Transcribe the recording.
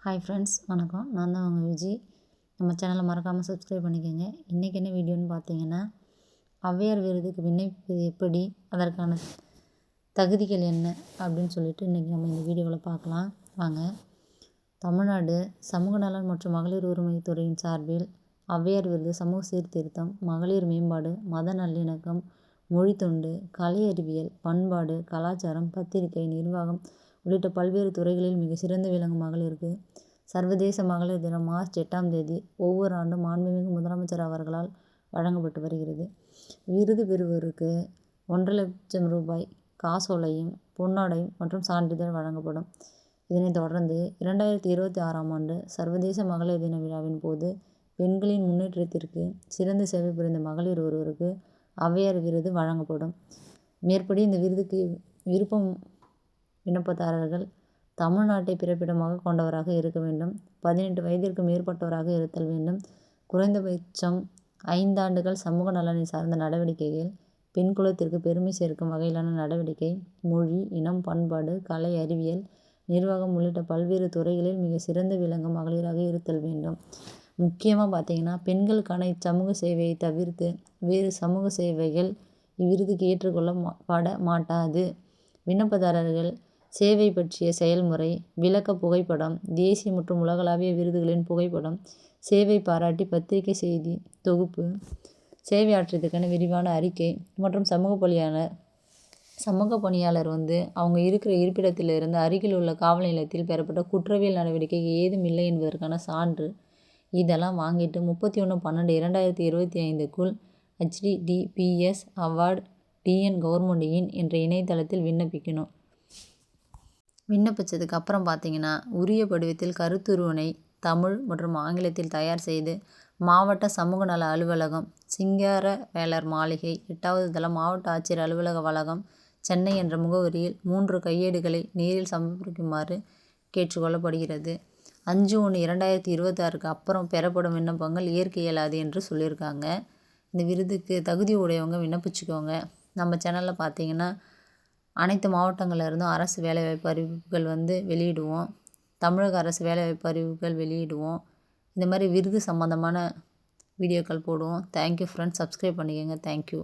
Hi friends, வணக்கம். நான் தான் உங்கள் விஜி. நம்ம சேனலை மறக்காமல் சப்ஸ்கிரைப் பண்ணிக்கோங்க. இன்றைக்கி என்ன வீடியோன்னு பார்த்தீங்கன்னா, ஔவையார் விருதுக்கு விண்ணப்பிப்பது எப்படி, அதற்கான தகுதிகள் என்ன அப்படின்னு சொல்லிட்டு இன்றைக்கி நம்ம இந்த வீடியோவில் பார்க்கலாம் வாங்க. தமிழ்நாடு சமூக நலன் மற்றும் மகளிர் உரிமைத்துறையின் சார்பில் ஔவையார் விருது சமூக சீர்திருத்தம், மகளிர் மேம்பாடு, மத நல்லிணக்கம், மொழித்தொண்டு, கலை அறிவியல், பண்பாடு, கலாச்சாரம், பத்திரிகை, நிர்வாகம் உள்ளிட்ட பல்வேறு துறைகளில் மிக சிறந்து விளங்கும் மகளிருக்கு சர்வதேச மகளிர் தினம் மார்ச் 8ஆம் தேதி ஒவ்வொரு ஆண்டும் மாண்புமிகு முதலமைச்சர் அவர்களால் வழங்கப்பட்டு வருகிறது. விருது பெறுவோருக்கு 1,50,000 லட்சம் ரூபாய் காசோலையும் பொன்னாடையும் மற்றும் சான்றிதழ் வழங்கப்படும். இதனைத் தொடர்ந்து 2026ஆம் ஆண்டு சர்வதேச மகளிர் தின விழாவின் போது பெண்களின் முன்னேற்றத்திற்கு சிறந்த சேவை புரிந்த மகளிர் ஒருவருக்கு ஔவையார் விருது வழங்கப்படும். மேற்படி இந்த விருதுக்கு விண்ணப்பதாரர்கள் தமிழ்நாட்டை பிறப்பிடமாக கொண்டவராக இருக்க வேண்டும். 18 வயதிற்கு மேற்பட்டவராக இருத்தல் வேண்டும். குறைந்தபட்சம் 5 ஆண்டுகள் சமூக நலனை சார்ந்த நடவடிக்கைகள், பெண் குலத்திற்கு பெருமை சேர்க்கும் வகையிலான நடவடிக்கை, மொழி, இனம், பண்பாடு, கலை, அறிவியல், நிர்வாகம் உள்ளிட்ட பல்வேறு துறைகளில் மிக சிறந்து விளங்கும் மகளிராக இருத்தல் வேண்டும். முக்கியமாக பார்த்தீங்கன்னா, பெண்களுக்கான இச்சமூக சேவையை தவிர்த்து வேறு சமூக சேவைகள் இவ்விருதுக்கு ஏற்றுக்கொள்ளப்பட மாட்டாது. விண்ணப்பதாரர்கள் சேவை பற்றிய செயல்முறை விளக்க புகைப்படம், தேசிய மற்றும் உலகளாவிய விருதுகளின் புகைப்படம், சேவை பாராட்டி பத்திரிகை செய்தி தொகுப்பு, சேவையாற்றியதற்கான விரிவான அறிக்கை மற்றும் சமூக பணியாளர் அவங்க இருக்கிற இருப்பிடத்திலிருந்து அருகில் உள்ள காவல் நிலையத்தில் பெறப்பட்ட குற்றவியல் நடவடிக்கை ஏதும் இல்லை என்பதற்கான சான்று, இதெல்லாம் வாங்கிட்டு 31/12/2025க்குள் HTTPS award.tn government in என்ற இணையதளத்தில் விண்ணப்பிக்கணும். விண்ணப்பித்ததுக்கு அப்புறம் பார்த்தீங்கன்னா, உரிய படிவத்தில் கருத்துருவினை தமிழ் மற்றும் ஆங்கிலத்தில் தயார் செய்து மாவட்ட சமூக நல அலுவலகம், சிங்காரவேலர் மாளிகை, 8வது தளம், மாவட்ட ஆட்சியர் அலுவலக வளாகம், சென்னை என்ற முகவரியில் 3 கையேடுகளை நேரில் சமர்ப்பிக்குமாறு கேட்டுக்கொள்ளப்படுகிறது. 5/1/2026க்கு அப்புறம் பெறப்படும் விண்ணப்பங்கள் ஏற்க இயலாது என்று சொல்லியிருக்காங்க. இந்த விருதுக்கு தகுதி உடையவங்க விண்ணப்பிச்சுக்கோங்க. நம்ம சேனலில் பார்த்தீங்கன்னா, அனைத்து மாவட்டங்களில் இருந்தும் அரசு வேலைவாய்ப்பு அறிவிப்புகள் வெளியிடுவோம். தமிழக அரசு வேலைவாய்ப்பு அறிவிப்புகள் வெளியிடுவோம். இந்த மாதிரி விருது சம்மந்தமான வீடியோக்கள் போடுவோம். Thank you friends. சப்ஸ்கிரைப் பண்ணிக்கோங்க. தேங்க்யூ.